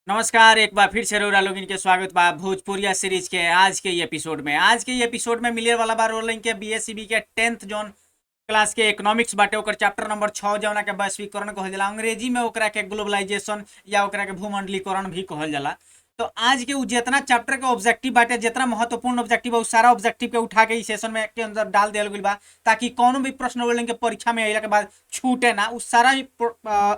नमस्कार। एक बार फिर से रउरा लोगन के स्वागत बा भोजपुरिया सीरीज के आज के ये एपिसोड में मिले वाला बा रोलिंग के बीएससीबी के 10th जोन क्लास के इकोनॉमिक्स बाटे ओकर चैप्टर नंबर 6 जौना के वैश्वीकरण कहल जाला। अंग्रेजी में ओकरा के ग्लोबलाइजेशन या ओकरा के भूमंडलीकरण भी कहल जाला। तो आज के जितना चैप्टर के ऑब्जेक्टिव बाटे, जितना महत्वपूर्ण ऑब्जेक्टिव है, सारा ऑब्जेक्टिव के उठा के इस सेशन में के अंदर डाल दिया गई बा ताकि कोनो भी प्रश्न रोलिंग के परीक्षा में अइला के बाद छूटे ना। उस सारा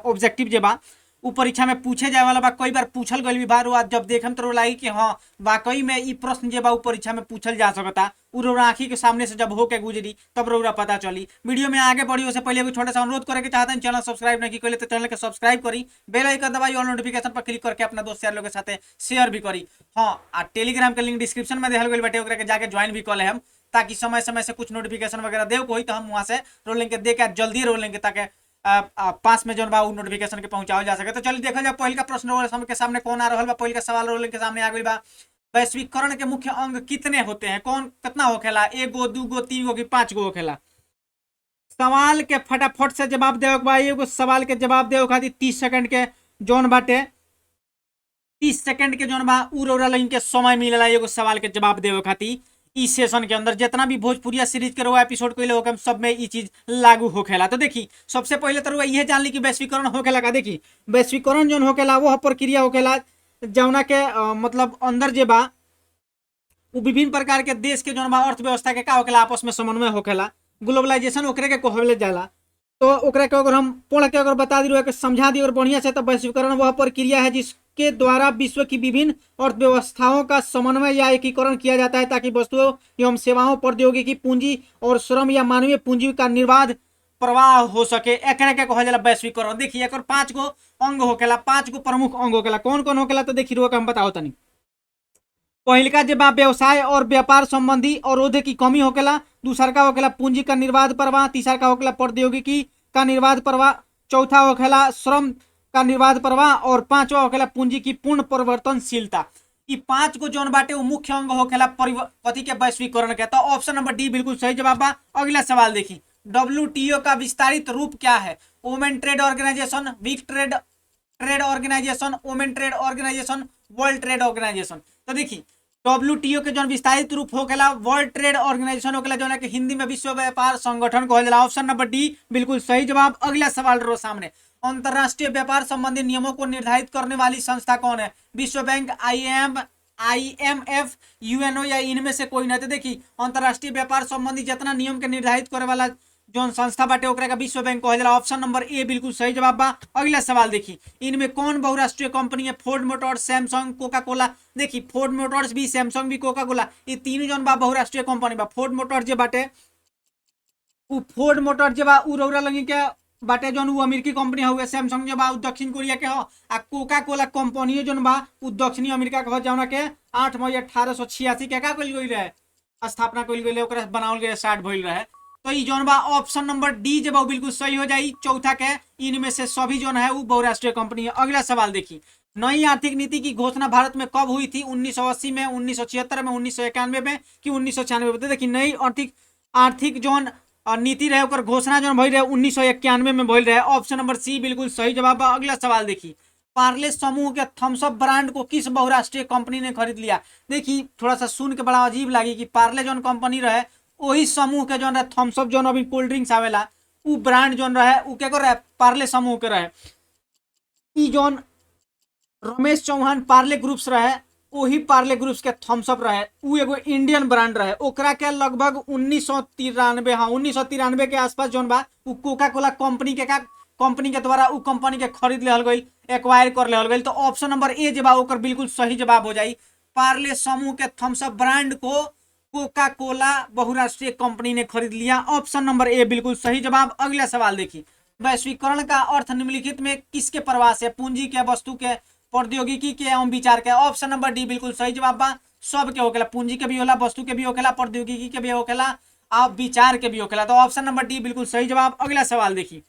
ऑब्जेक्टिव जे बा उ परीक्षा में पूछे जाए वाला बा। कई बार पूछल गइल भी बा। आज जब देखम तो लागी कि हाँ वाकई में ई प्रश्न जे बा उ परीक्षा में पूछल जा सकता। उ रउरा आँखी के सामने से जब होके गुजरी तब रउरा पता चली। वीडियो में आगे बढ़ी उससे पहले भी छोटा सा अनुरोध करे के चाहते हैं, चैनल सब्सक्राइब नहीं कइले तो चैनल के सब्सक्राइब करी, बेल आइकन दबाई, ऑल नोटिफिकेशन पर क्लिक करके अपना दोस्त यार लोग के साथ शेयर भी करी। हाँ, आ टेलीग्राम के लिंक डिस्क्रिप्शन में देहल गइल बाटे, ओकरा के जाके ज्वाइन भी कर ले हम, ताकि समय समय से कुछ नोटिफिकेशन वगैरह देव को होई तो हम वहाँ से रोलिंग के दे के जल्दी रोलिंग के ताकि पास में जो बा नोटिफिकेशन के पहुंचाओ जा सके। तो चलिए देखा जाए पहल का प्रश्न रोल के सामने कौन आ रहा बा। पहल का सवाल रोल के सामने आ गई बा, वैश्वीकरण के मुख्य अंग कितने होते हैं? कौन कितना होखेला? 1 गो, 2 गो, 3 गो की 5 गो होखेला? सवाल के फटाफट से जवाब देवे के बा। एगो सवाल के जवाब देवे खातिर 30 सेकंड के जोन बाटे, 30 सेकंड के जोन बा उ रउरा लोगन के समय मिलेला एगो सवाल के जवाब देवे खातिर। इस सेशन के अंदर जितना भी भोजपुरिया सीरीज के रहुआ एपिसोड कइले होके सब में ई चीज लागू होखेला। तो देखी सबसे पहले तो रहुआ यह जान ली कि वैश्वीकरण होखेला का। देखी वैश्वीकरण जोन होखेला वो प्रक्रिया होखेला जौना के मतलब अंदर जे बा उ विभिन्न प्रकार के देश के जोन बा अर्थव्यवस्था के का होखेला आपस में समन्वय होखेला। ग्लोबलाइजेशन ओकरे के कहले जाला। तो ओकरा के अगर हम पढ़ के अगर बता दी रहुआ के समझा दी और बढ़िया से, तो वैश्वीकरण वह प्रक्रिया है जिसके द्वारा विश्व की विभिन्न अर्थव्यवस्थाओं का समन्वय या एकीकरण किया जाता है ताकि वस्तुओं एवं सेवाओं, प्रौद्योगिकी, पूंजी और श्रम या मानवीय पूंजी का निर्बाध प्रवाह हो सके। एकरे के कहल जाला वैश्वीकरण। देखिए एक 5 गो अंग होखेला, 5 गो प्रमुख अंग होखेला। कौन कौन होखेला तो देखिए रहुआ हम बताओ तनी। पहिलका जे बा व्यवसाय और व्यापार संबंधी अवरोध की कमी होखेला। दूसरा का होखेला पूंजी का निर्बाध प्रवाह। तीसरा का होखेला प्रौद्योगिकी का निर्बाध प्रवाह। चौथा होखेला श्रम का निर्बाध प्रवाह। और पांचवा होखेला पूंजी की पूर्ण परिवर्तनशीलता। ई 5 गो जोन बाटे वो मुख्य अंग होखेला कथी के वैश्वीकरण के। तो ऑप्शन नंबर डी बिल्कुल सही जवाब बा। अगला सवाल देखी, WTO का विस्तारित रूप क्या है? Women trade organization, week trade trade organization, women trade organization, world trade organization. तो देखी WTO के जो विस्तारित रूप होखेला वर्ल्ड ट्रेड ऑर्गेनाइजेशन होखेला, जो कि हिंदी में विश्व व्यापार संगठन कहल जाला। ऑप्शन नंबर डी बिल्कुल सही जवाब। अगला सवाल रो सामने, अंतरराष्ट्रीय व्यापार संबंधी नियमों को निर्धारित करने वाली संस्था कौन है? विश्व बैंक, IMF, UNO या इनमें से कोई नहीं? तो देखी अंतरराष्ट्रीय व्यापार संबंधी जितना नियम के निर्धारित करे वाला जो संस्था बाटे ओकरा का विश्व बैंक कहल जाला। ऑप्शन नंबर ए बिल्कुल सही जवाब बा। अगला सवाल देखी, इनमें कौन बहुराष्ट्रीय कंपनी है? फोर्ड मोटर्स, सैमसंग, कोका कोला। देखी फोर्ड मोटर्स भी, सैमसंग भी, कोका कोला, ये तीनों जन बा बहुराष्ट्रीय कंपनी बा। फोर्ड मोटर्स जे बाटे उ फोर्ड मोटर्स जे बा उ रउरा लगी के बाटे जोन उ अमेरिकी कंपनी हुए। सैमसंग जो बा उ दक्षिण कोरिया के हो। आ कोका कोला कंपनी जोन बा उ दक्षिणी अमेरिका के हो, जौना के 8 मई 1886 के का कइल गइल रहे, स्थापना कइल गइल, ओकरा बनावल गइल, स्टार्ट भइल रहे। तो ई जोन बा ऑप्शन नंबर डी जब बिल्कुल सही हो जाई। चौथा के इनमें से सभी जोन है वो बहुराष्ट्रीय कंपनी है। अगला सवाल देखी, नई आर्थिक नीति की घोषणा भारत में कब हुई थी? 1980 में, 1976 में, 1991 में कि 1996 में? तो देखिए नई आर्थिक जोन नीति रहे ओकर घोषणा जो भइल रहे 1991 में भइल रहे। ऑप्शन नंबर सी बिल्कुल सही जवाब बा। अगला सवाल देखी, पार्ले समूह के थम्स अप ब्रांड को किस बहुराष्ट्रीय कंपनी ने खरीद लिया? देखी थोड़ा सा सुन के बड़ा अजीब लगी कि पार्ले जोन कंपनी रहे वही समूह के जोन रहे थम्स अप जोन अभी कोल्ड ड्रिंक्स आवेला उ ब्रांड जोन रहे उ के रहे पार्ले समूह के रहे। ई जोन रमेश चौहान पार्ले ग्रुप्स रहे वही पार्ले ग्रुप्स के थम्स अप रहे उ एगो इंडियन ब्रांड रहे। ओकरा के लगभग 1993, हाँ 1993 के आसपास जोन बा उ कोका कोला कंपनी के द्वारा उ कंपनी के खरीद लेहल गई, एक्वायर कर लेहल गई। तो ऑप्शन नंबर ए जब ओकर बिल्कुल सही जवाब हो जाई। पार्ले समूह के थम्स अप ब्रांड को कोका कोला बहुराष्ट्रीय कंपनी ने खरीद लिया। ऑप्शन नंबर ए बिल्कुल सही जवाब। अगला सवाल देखिए, वैश्वीकरण का अर्थ निम्नलिखित में किसके प्रवाह से? पूंजी के, वस्तु के, प्रौद्योगिकी के एवं विचार के? ऑप्शन नंबर डी बिल्कुल सही जवाब बा। सब के होखेला, पूंजी के भी होला, वस्तु के भी होखेला, प्रौद्योगिकी के भी होखेला, आप विचार के भी होखेला। तो ऑप्शन नंबर डी बिल्कुल सही जवाब। अगला सवाल देखिए,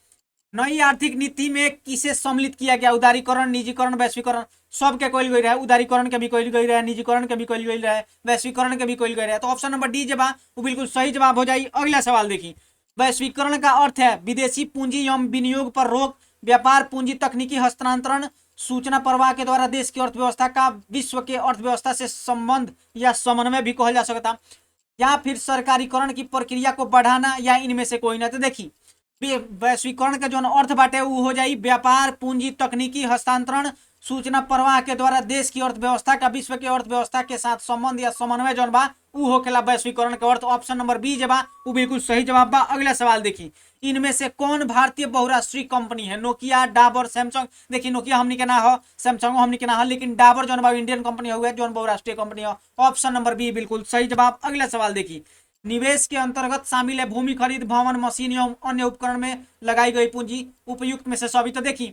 नई आर्थिक नीति में किसे सम्मिलित किया गया? उदारीकरण, निजीकरण, वैश्वीकरण? सब के कइल गई रहे, उदारीकरण के भी कइल गई रहे, निजीकरण के भी कइल गई रहे, वैश्वीकरण के भी कइल गई रहे। तो ऑप्शन नंबर डी जब वो बिल्कुल सही जवाब हो जाए। अगला सवाल देखिए, वैश्वीकरण का अर्थ है विदेशी पूंजी एवं विनियोग पर रोक, व्यापार, पूंजी, तकनीकी हस्तांतरण, सूचना प्रवाह के द्वारा देश की अर्थव्यवस्था का विश्व के अर्थव्यवस्था से संबंध या समन्वय भी कहल जा सकता, या फिर सरकारीकरण की प्रक्रिया को बढ़ाना, या इनमें से कोई ना। तो देखी वैश्वीकरण का जो अर्थ बाटे वो हो जाई व्यापार, पूंजी, तकनीकी हस्तांतरण, सूचना प्रवाह के द्वारा देश की अर्थव्यवस्था का विश्व के अर्थव्यवस्था के साथ संबंध या समन्वय जौन बा उ होखेला वैश्वीकरण के अर्थ। ऑप्शन नंबर बी जबा वो बिल्कुल सही जवाब बा। अगला सवाल देखी, इनमें से कौन भारतीय बहुराष्ट्रीय कंपनी है? Nokia, Dabur, Samsung. देखिए नोकिया हमनी के ना हो, सैमसंग हमनी के ना हो, लेकिन डाबर जौन बा इंडियन कंपनी हुआ जौन बहुराष्ट्रीय कंपनी हो। ऑप्शन नंबर बी बिल्कुल सही जवाब। अगला सवाल देखी, निवेश के अंतर्गत शामिल है भूमि खरीद, भवन, मशीन एवं अन्य उपकरण में लगाई गई पूंजी, उपयुक्त में से सभी। तो देखी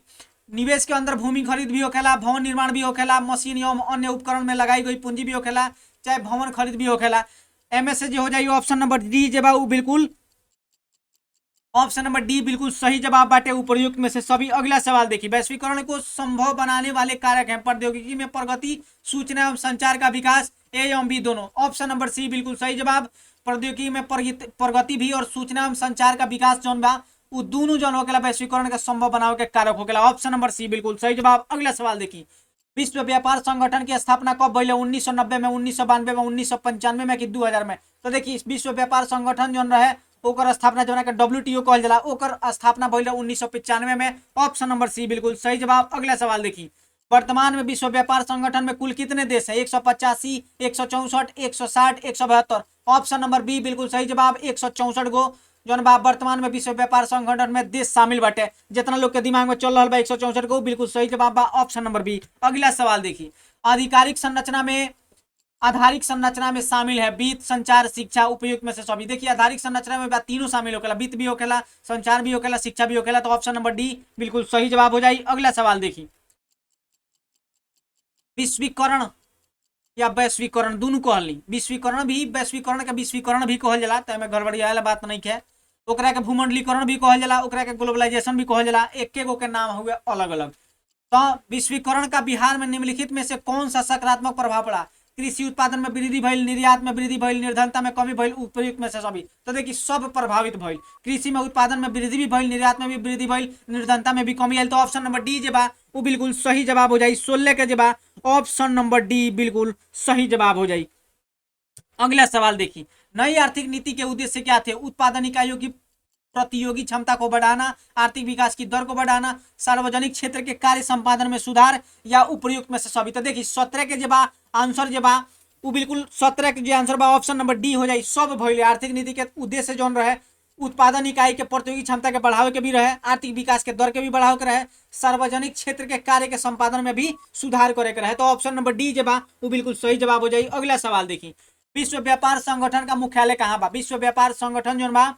निवेश के अंदर भूमि खरीद भी होखेला, भवन निर्माण भी होखेला, मशीन एवं अन्य उपकरण में लगाई गई पूंजी भी होखेला, चाहे भवन खरीद भी होखेला। एमएस से जो हो जाएगी ऑप्शन नंबर डी जवाब वो बिल्कुल, ऑप्शन नंबर डी बिल्कुल सही जवाब बाटे, उपयुक्त में से सभी। अगला सवाल देखिए, वैश्वीकरण को संभव बनाने वाले कारक हैं प्रौद्योगिकी में प्रगति, सूचना एवं संचार का विकास, ए एवं बी दोनों। ऑप्शन नंबर सी बिल्कुल सही जवाब। प्रौद्योगिकी में प्रगति भी और सूचना एवं संचार का विकास जौन बा वो दोनों जौन होकेला वैश्वीकरण के संभव बनावे के कारक होकेला। ऑप्शन नंबर सी बिल्कुल सही जवाब। अगला सवाल देखिए, विश्व व्यापार संगठन की स्थापना कब भइले? 1990 में, 1992 में, 1995 में कि 2000 में? तो देखिए विश्व व्यापार संगठन जौन रहे ओकर स्थापना जौन के WTO कहल जाला, ओकर स्थापना भइले 1995 में। ऑप्शन नंबर सी बिल्कुल सही जवाब। अगला सवाल देखिए, वर्तमान में विश्व व्यापार संगठन में कुल कितने देश है? 185, 164, 160, 172। ऑप्शन नंबर बी बिल्कुल सही जवाब, 164 गो जौन बा वर्तमान में विश्व व्यापार संगठन में देश शामिल बाटे। जितना लोग के दिमाग में चल रहा बा 164 गो बिल्कुल सही जवाब बा, ऑप्शन नंबर बी। अगला सवाल देखिए, आधिकारिक संरचना में आधारिक संरचना में शामिल है वित्त, संचार, शिक्षा, उपयुक्त में से सभी। देखिए आधारिक संरचना में तीनों शामिल होखेला, वित्त भी होखेला, संचार भी होखेला, शिक्षा भी होखेला। तो ऑप्शन नंबर डी बिल्कुल सही जवाब हो जाए। अगला सवाल देखिए, विश्वीकरण या वैश्वीकरण दोनों कहली, विश्वीकरण भी वैश्वीकरण के विश्वीकरण भी कहल जाला, तो गड़बड़ी वाला बात नहीं है। ओकरा के भूमंडलीकरण भी कहल जाला, ओकरा के ग्लोबलाइजेशन भी कहल जाला, एके गो के नाम हुए अलग अलग। तो विश्वीकरण का बिहार में निम्नलिखित में से कौन सा सकारात्मक प्रभाव पड़ा? कृषि उत्पादन में वृद्धि भइल, निर्यात में वृद्धि भइल, निर्धनता में कमी भइल, उपयुक्त में से सभी। तो देखिए सब प्रभावित भइल, कृषि में उत्पादन में वृद्धि भी भइल, निर्यात में भी वृद्धि भइल, निर्धनता में भी कमी आयल। तो ऑप्शन नंबर डी जे बा वो बिल्कुल सही जवाब हो जाए। 16 के जवाब ऑप्शन नंबर डी बिल्कुल सही जवाब हो जाए। अगला सवाल देखिए, नई आर्थिक नीति के उद्देश्य क्या थे? उत्पादन इकाइयों की प्रतियोगी क्षमता को बढ़ाना, आर्थिक विकास की दर को बढ़ाना, सार्वजनिक क्षेत्र के कार्य संपादन में सुधार, या उपयुक्त में से सभी। तो देखिए 17 के जवाब आंसर जवाब वो बिल्कुल 17 के जो आंसर बा ऑप्शन नंबर डी हो जाए। सब भइले आर्थिक नीति के उद्देश्य जौन रहे उत्पादन इकाई के प्रतियोगी क्षमता के बढ़ावे के भी रहे, आर्थिक विकास के दर के भी बढ़ावे के रहे, सार्वजनिक क्षेत्र के कार्य के संपादन में भी सुधार करे के रहे। तो ऑप्शन नंबर डी जे बा वो बिल्कुल सही जवाब हो जाए। अगला सवाल देखिए, विश्व व्यापार संगठन का मुख्यालय कहाँ बा? विश्व व्यापार संगठन जौन बा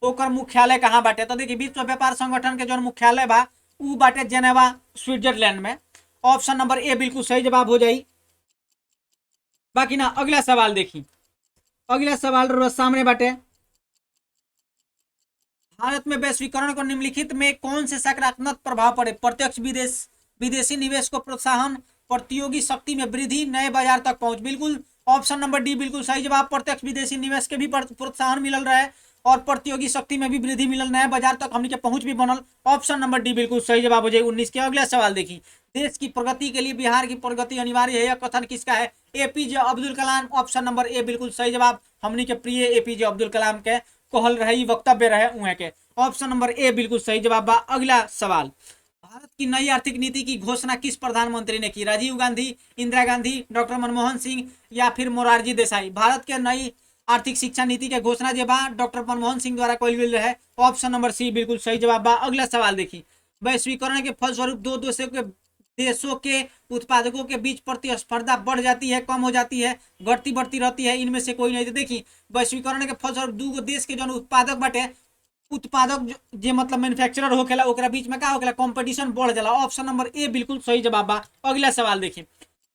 ओकर मुख्यालय कहाँ बाटे? तो देखिए विश्व व्यापार संगठन के जौन मुख्यालय बा उ बाटे जेनेवा, स्विट्जरलैंड में। ऑप्शन नंबर ए बिल्कुल सही जवाब हो जाई। बाकी ना अगला सवाल देखी, अगला सवाल सामने बाटे, भारत में वैश्वीकरण को निम्नलिखित में कौन से सकारात्मक प्रभाव पड़े? प्रत्यक्ष विदेशी निवेश को प्रोत्साहन, प्रतियोगी शक्ति में वृद्धि, नए बाजार तक पहुंच। बिल्कुल ऑप्शन नंबर डी बिल्कुल सही जवाब। प्रत्यक्ष विदेशी निवेश के भी प्रोत्साहन मिलल रहे और प्रतियोगी शक्ति में भी वृद्धि मिलल, नए बाजार तक हमने के पहुंच भी बनल। ऑप्शन नंबर डी बिल्कुल सही जवाब हो जाए 19 के। अगला सवाल देखिए, देश की प्रगति के लिए बिहार की प्रगति अनिवार्य है, यह कथन किसका है? APJ Abdul Kalam. Option number A बिल्कुल सही जवाब, हमने के प्रिय एपीजे अब्दुल कलाम के कहल रहे, वक्तव्य रहे उहे के। ऑप्शन नंबर ए बिल्कुल सही जवाब बा। अगला सवाल, भारत की नई आर्थिक नीति की घोषणा किस प्रधानमंत्री ने की? राजीव गांधी, इंदिरा गांधी, डॉक्टर मनमोहन सिंह, या फिर मोरारजी देसाई? भारत के नई आर्थिक शिक्षा नीति के घोषणा जे बा डॉक्टर मनमोहन सिंह द्वारा कइल गेल रहे। ऑप्शन नंबर सी बिल्कुल सही जवाब बा। अगला सवाल देखिए, वैश्वीकरण के फलस्वरूप दो देशों के उत्पादकों के बीच प्रतिस्पर्धा बढ़ जाती है, कम हो जाती है, घटती बढ़ती रहती है, इनमें से कोई नहीं। तो देखिए वैश्वीकरण के फलस्वरूप दो देश के जो उत्पादक बाटे, उत्पादक जे मतलब मैन्युफैक्चरर होखेला ओकरा बीच में का होखेला, कंपटीशन बढ़ जाला। ऑप्शन नंबर ए बिल्कुल सही जवाब बा। अगला सवाल देखिए,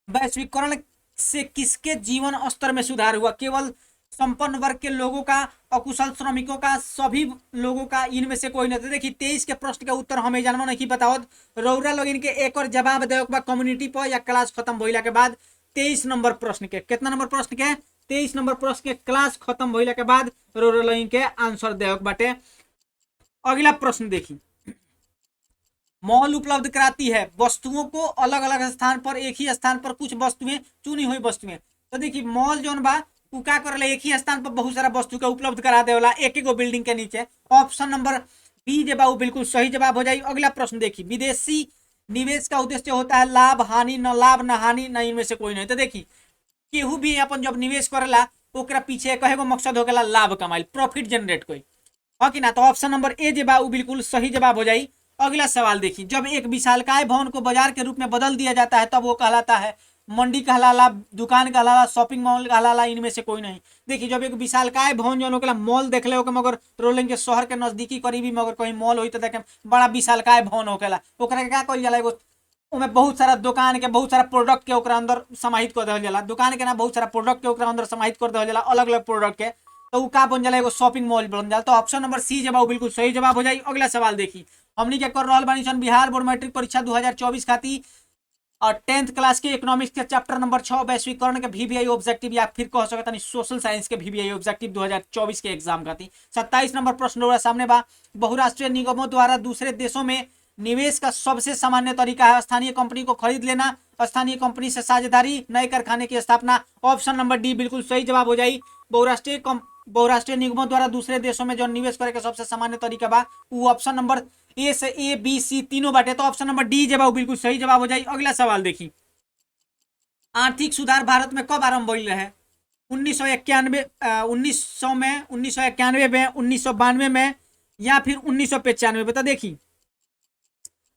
वैश्वीकरण से किसके जीवन स्तर में सुधार हुआ? केवल संपन्न वर्ग के लोगों का, अकुशल श्रमिकों का, सभी लोगों का, इनमें से कोई नहीं? तो देखिए 23 के प्रश्न के उत्तर हमें जानना नहीं बताओ, रौरा लोग इनके एक और जवाब दे कम्युनिटी पर या क्लास खत्म भइला के बाद। 23 नंबर प्रश्न के, कितना नंबर प्रश्न के? 23 नंबर प्रश्न के क्लास खत्म भइला के बाद रौरा लोग इनके आंसर दे बाटे। अगला प्रश्न देखिए, मॉल उपलब्ध कराती है वस्तुओं को अलग अलग स्थान पर, एक ही स्थान पर कुछ वस्तुएं, चुनी हुई वस्तुएं। तो देखिए मॉल जोन बा उ का करेला एक ही स्थान पर बहुत सारा वस्तु के उपलब्ध करा देला एक एक बिल्डिंग के नीचे। ऑप्शन नंबर बी जे बा बिल्कुल सही जवाब हो जाए। अगला प्रश्न देखिए, विदेशी निवेश का उद्देश्य होता है लाभ हानि, न लाभ न हानि, न इनमें से कोई नहीं। तो देखिए केहू भी अपन जब निवेश करेला ओकरा पीछे कहेगो मकसद होगला लाभ कमाई, प्रॉफिट जनरेट कोई, हाँ कि ना। तो ऑप्शन नंबर ए जे बा बिल्कुल सही जवाब हो जाए। अगला सवाल देखिए, जब एक विशालकाय भवन को बाजार के रूप में बदल दिया जाता है तब वो कहलाता है मंडी कहलाला, दुकान कहलाला, शॉपिंग मॉल कहलाला, इनमें से कोई नहीं। देखिए जब एक विशालकाय भवन जो होगा मॉल देख ले मगर रोलिंग के शहर के नजदीकी करीबी में अगर कहीं मॉल हुई तो देखे बड़ा विशालकाय भवन होकेला, ओकरा के क्या कहल जाला, एगो उमें बहुत सारा दुकान के बहुत सारा प्रोडक्ट के ओकरा अंदर समाहित कर देवल जाला, दुकान के ना बहुत सारा प्रोडक्ट के ओकरा अंदर समाहित कर देवल जाला, अलग अलग प्रोडक्ट के, तो उ का बन जाला एगो शॉपिंग मॉल बन जाला। तो ऑप्शन नंबर सी जवाब बिल्कुल सही जवाब हो जाए। अगला सवाल देखी, हमनी के कर रहल बानी सन बिहार बोर्ड मैट्रिक परीक्षा 2024 खातिर और 10th क्लास के इकोनॉमिक्स के चैप्टर नंबर 6 वैश्वीकरण के VVI ऑब्जेक्टिव या फिर कह सकता नहीं सोशल साइंस के VVI ऑब्जेक्टिव 2024 के एग्जाम खातिर 27 नंबर प्रश्न हमारे सामने बा। बहुराष्ट्रीय निगमों द्वारा दूसरे देशों में निवेश का सबसे सामान्य तरीका है स्थानीय कंपनी को खरीद लेना, स्थानीय कंपनी से साझेदारी, नए कारखाने की स्थापना। ऑप्शन नंबर डी बिल्कुल सही जवाब हो जाए। बहुराष्ट्रीय निगमों द्वारा दूसरे देशों में जो निवेश करे के सबसे सामान्य तरीका बा वो ऑप्शन नंबर ए से ए बी सी तीनों बाटे, तो ऑप्शन नंबर डी जवाब बिल्कुल सही जवाब हो जाए। अगला सवाल देखी, आर्थिक सुधार भारत में कब आरंभ भइल रहे, 1991 1900 में, 1991 में, 1992 में या फिर 1995 में। तो देखी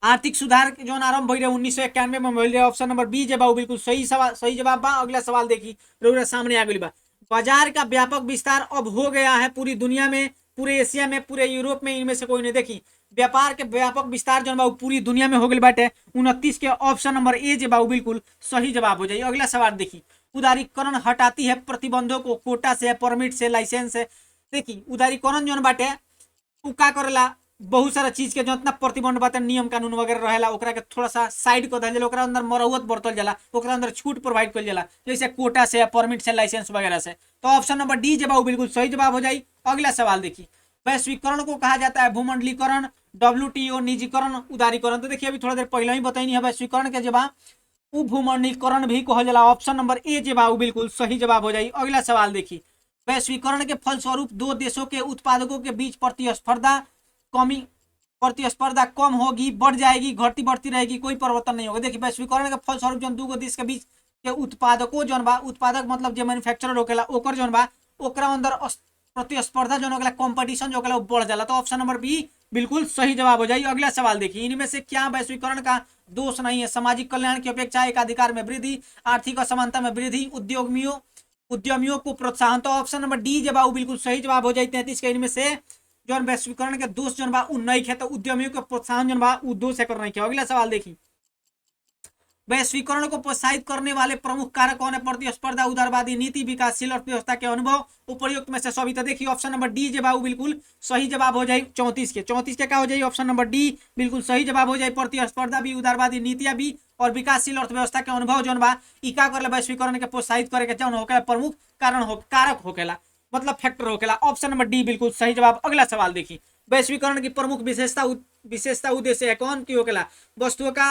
आर्थिक सुधार जो आरंभ भइल रहे 1991 में भइल रहे, ऑप्शन नंबर बी जवाब बिल्कुल सही जवाब बा। अगला सवाल देखी रोरा सामने आ गई बा, बाजार का व्यापक विस्तार अब हो गया है पूरी दुनिया में, पूरे एशिया में, पूरे यूरोप में, इनमें से कोई नहीं। देखी व्यापार के व्यापक विस्तार जो बा पूरी दुनिया में हो गई बाटे 29 के, ऑप्शन नंबर ए जवाब बिल्कुल सही जवाब हो जाए। अगला सवाल देखी, उदारीकरण हटाती है प्रतिबंधों को, कोटा से, परमिट से, लाइसेंस से। देखी उदारीकरण जो बाटे उ का करेला बहुत सारा चीज के जितना प्रतिबंध बाटे नियम कानून वगैरह रहेला ओकरा के थोड़ा सा साइड कर दिया, ओकरा अंदर मरौत बरतल जाला, ओकरा अंदर छूट प्रोवाइड कर जाला, जैसे कोटा से, परमिट से, लाइसेंस वगैरह से। तो ऑप्शन नंबर डी जवाब बिल्कुल सही जवाब हो जाए। अगला सवाल देखिए, वैश्वीकरण को कहा जाता है भूमंडलीकरण, WTO, निजीकरण, उदारीकरण। तो देखिए अभी थोड़ा देर पहले ही बताई है वैश्वीकरण के जवाब उ भूमंडलीकरण भी कहल जाला, ऑप्शन नंबर ए जवाब बिल्कुल सही जवाब हो जाए। अगला सवाल देखिए, वैश्वीकरण के फलस्वरूप दो देशों के उत्पादकों के बीच प्रतिस्पर्धा कम होगी, बढ़ जाएगी, घटती बढ़ती रहेगी, कोई परिवर्तन नहीं होगा। देखिए वैश्वीकरण के फलस्वरूप जो दू देश के बीच के उत्पादकों जो बा, उत्पादक मतलब जो मैन्युफैक्चरर होकेला ओकर जो बा ओकरा अंदर प्रतिस्पर्धा जो होगा कंपटीशन जो होगा बढ़ जाला। तो ऑप्शन नंबर बी बिल्कुल सही जवाब हो जाए। अगला सवाल देखिए, इनमें से क्या वैश्वीकरण का दोष नहीं है, सामाजिक कल्याण की अपेक्षा एक अधिकार में वृद्धि, आर्थिक असमानता में वृद्धि, उद्यमियों को प्रोत्साहन। तो ऑप्शन नंबर डी जवाब बिल्कुल सही जवाब हो जाए। 33 के इनमें से जो वैश्वीकरण के दोष जो बा उ नहीं है, तो उद्यमियों के प्रोत्साहन जो बा उ दोष है नहीं है। अगला सवाल देखिए, वैश्वीकरण को प्रोत्साहित करने वाले प्रमुख कारक कौन है, प्रतिस्पर्धा, उदारवादी नीति, विकासशील अर्थव्यवस्था के अनुभव, उपयुक्त में से सभी। तो देखिए ऑप्शन नंबर डी जवाब बिल्कुल सही जवाब हो जाए। 34 के क्या हो जाए, ऑप्शन नंबर डी बिल्कुल सही जवाब हो जाए। प्रतिस्पर्धा भी, उदारवादी नीतियां भी और विकासशील अर्थव्यवस्था के अनुभव जो बा इ का करले वैश्वीकरण के प्रोत्साहित करे के जौन होकेला प्रमुख कारक होकेला, मतलब फैक्टर होकेला। ऑप्शन नंबर डी बिल्कुल सही जवाब। अगला सवाल देखिए, वैश्वीकरण की प्रमुख विशेषता उद्देश्य है कौन की होकेला, वस्तुओं का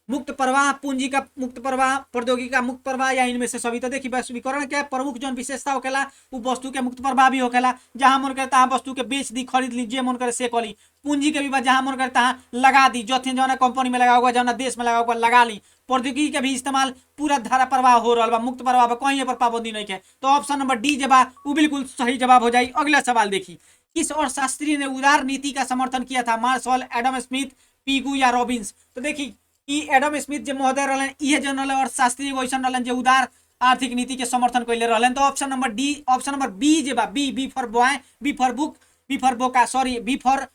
मुक्त प्रवाह, पूंजी का मुक्त प्रवाह, प्रौद्योगिकी का मुक्त प्रवाह या इनमें से सभी। तो देखिए वैश्वीकरण के प्रमुख जो विशेषता होकेला वो वस्तु के मुक्त प्रवाह भी होकेला, जहां मन करे तहां वस्तु के बेच दी, खरीद ली, जे मन करे से कली। पूंजी के भी जहां मन करे तहां लगा दी, जो जौना कंपनी में लगा हुआ, जौना देश में लगा हुआ लगा ली। प्रौद्योगिकी के भी इस्तेमाल पूरा धारा प्रवाह हो रहा बा, मुक्त प्रवाह बा, कहीं पर पाबंदी नहीं है। तो ऑप्शन नंबर डी जवाब वो बिल्कुल सही जवाब हो जाए। अगला सवाल देखिए, किस और शास्त्री ने उदार नीति का समर्थन किया था, मार्शल, एडम स्मिथ, पीगू या रॉबिन्स। तो देखिए एडम स्मिथ जो महोदय रहलन इहे जो रहलन और शास्त्री वैसन रहलन जो उदार आर्थिक नीति के समर्थन कैले रहलन। तो ऑप्शन नंबर बी जे बा, B for boy, B for book, B for बोका, सॉरी बी फॉर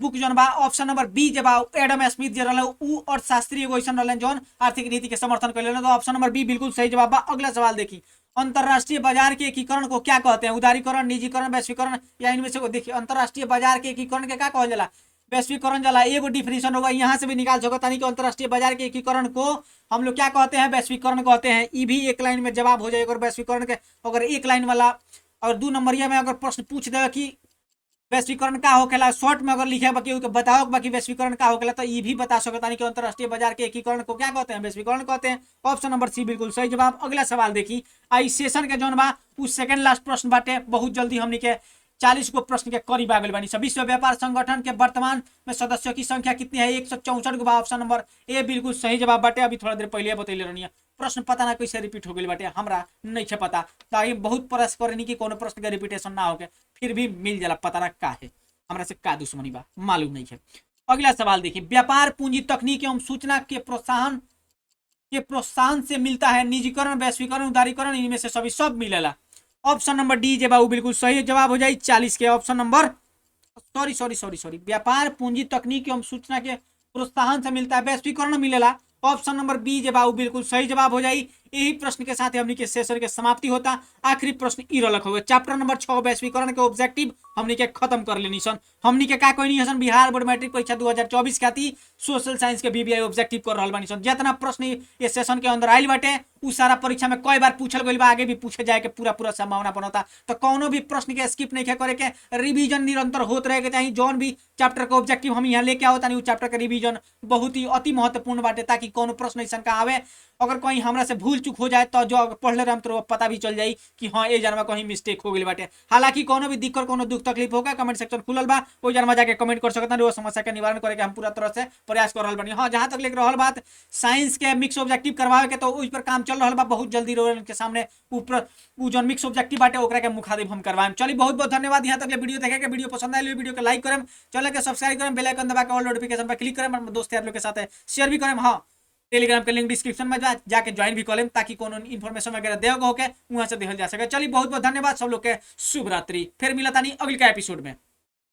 बुक जो बा ऑप्शन नंबर बी जे बा एडम स्मिथ जो रहलन उ और शास्त्री वैसन रहलन जो आर्थिक नीति के समर्थन कैले रहलन। तो ऑप्शन नंबर बी बिल्कुल सही जवाब बा। अगला सवाल देखिए, अंतरराष्ट्रीय बाजार के एकीकरण को क्या कहते हैं, उदारीकरण, निजीकरण, वैश्वीकरण या इनमें से। देखिए अंतरराष्ट्रीय बाजार के एकीकरण के क्या कहल जाला, वैश्वीकरण जाला। एगो डिफिनेशन होगा यहाँ से भी निकाल सकता नहीं कि अंतरराष्ट्रीय बाजार के एकीकरण को हम लोग क्या कहते हैं, वैश्वीकरण कहते हैं। ये भी एक लाइन में जवाब हो जाएगा। वैश्वीकरण के अगर एक लाइन वाला और 2 नंबरिया में अगर प्रश्न पूछ दे कि वैश्वीकरण का होखेला, शॉर्ट में अगर लिखे बाकी बताओ बाकी वैश्वीकरण का होखेला तो ये भी बता सकता नहीं कि अंतरराष्ट्रीय बाजार के एकीकरण को क्या कहते हैं, वैश्वीकरण कहते हैं। ऑप्शन नंबर सी बिल्कुल सही जवाब। अगला सवाल देखी, आई सेशन के जौन बा उस सेकंड लास्ट प्रश्न बाटे, बहुत जल्दी हमनी के 40 गो प्रश्न के करीब आ गई बानी। विश्व व्यापार संगठन के वर्तमान में सदस्यों की संख्या कितनी है, 164 गो बा। ऑप्शन नंबर ए बिल्कुल सही जवाब बाटे। अभी थोड़ा देर पहले बतैले रहनी है, प्रश्न पता ना कैसे रिपीट हो गई बाटे, हमरा नहीं है पता, ताकि बहुत प्रयास करनी कि कोनो प्रश्न के रिपीटेशन ना होके, फिर भी मिल जाला पता ना का है, हमरा से का दुश्मनी बा मालूम नहीं है। अगला सवाल देखिए, व्यापार पूंजी तकनीक एवं सूचना के प्रोत्साहन से मिलता है निजीकरण, वैश्वीकरण, उदारीकरण, इनमें से सभी सब मिलेला। ऑप्शन नंबर डी जे बाबू बिल्कुल सही जवाब हो जाए 40 के। ऑप्शन नंबर सॉरी व्यापार पूंजी तकनीक एवं सूचना के प्रोत्साहन से मिलता है, वैश्वीकरण मिलेला। ऑप्शन नंबर बी जे बाबू बिल्कुल सही जवाब हो जाए। यही प्रश्न के साथ हमनी के सेशन के समाप्ति होता। आखिरी प्रश्न ई रलक हो गया, चैप्टर नंबर 6 वैश्वीकरण के ऑब्जेक्टिव हमनी के खत्म कर लेनी सन। हमनी के का कोई नहीं हसन, बिहार बोर्ड मैट्रिक परीक्षा 2024 खाती सोशल साइंस के बीबीआई ऑब्जेक्टिव कर रहल बानी सन। जितना प्रश्न ये सेशन के अंदर आइल बाटे उ सारा परीक्षा में कई बार पूछल गइल बा, आगे भी पूछे जाए के पूरा संभावना बनता। तो कोनो भी प्रश्न के स्किप नहीं करे के, रिवीजन निरंतर होत रहे के चाहिए। जौन भी चैप्टर के ऑब्जेक्टिव हम यहाँ लेके आवता नहीं, चैप्टर के रिवीजन बहुत ही अति महत्वपूर्ण बाटे, ताकि कोनो प्रश्न ऐसा का आवे अगर कहीं हमरा से भूल चूक हो जाए तो जो पढ़ले रहे तो पता भी चल जाई कि हाँ ये जन्म कहीं मिस्टेक हो गई बाटे। हालांकि कोनो भी दिक्कत कोनो दुख तकलीफ होगा, कमेंट सेक्शन खुलल बा, वो जन्म जाके कमेंट कर सकता है, वो समस्या के निवारण करे के हम पूरा तरह से प्रयास कर रहल बानी। हाँ जहां तक लेकर रहल बात साइंस के मिक्स ऑब्जेक्टिव करवावे के, तो उस पर काम चल रहल बा, बहुत जल्दी रोल के सामने ऊपर जो मिक्स ऑब्जेक्टिव बाटे ओकरा के मुखातिब हम करवाएम। चलिए बहुत बहुत धन्यवाद यहाँ तक वीडियो देखे के। वीडियो पसंद आए वीडियो को लाइक करें, चैनल के सब्सक्राइब करें, बेल आइकन दबा के ऑल नोटिफिकेशन पर क्लिक करें, दोस्त यार लोग के साथ शेयर भी करें। हाँ टेलीग्राम के लिंक डिस्क्रिप्शन में जाके ज्वाइन भी कर लें, ताकि कोनो इन्फॉर्मेशन वगैरह देगा होके वहां से देखल जा सके। चलिए बहुत बहुत धन्यवाद सब लोग के, शुभ रात्रि, फिर मिला तानी अगले का एपिसोड में।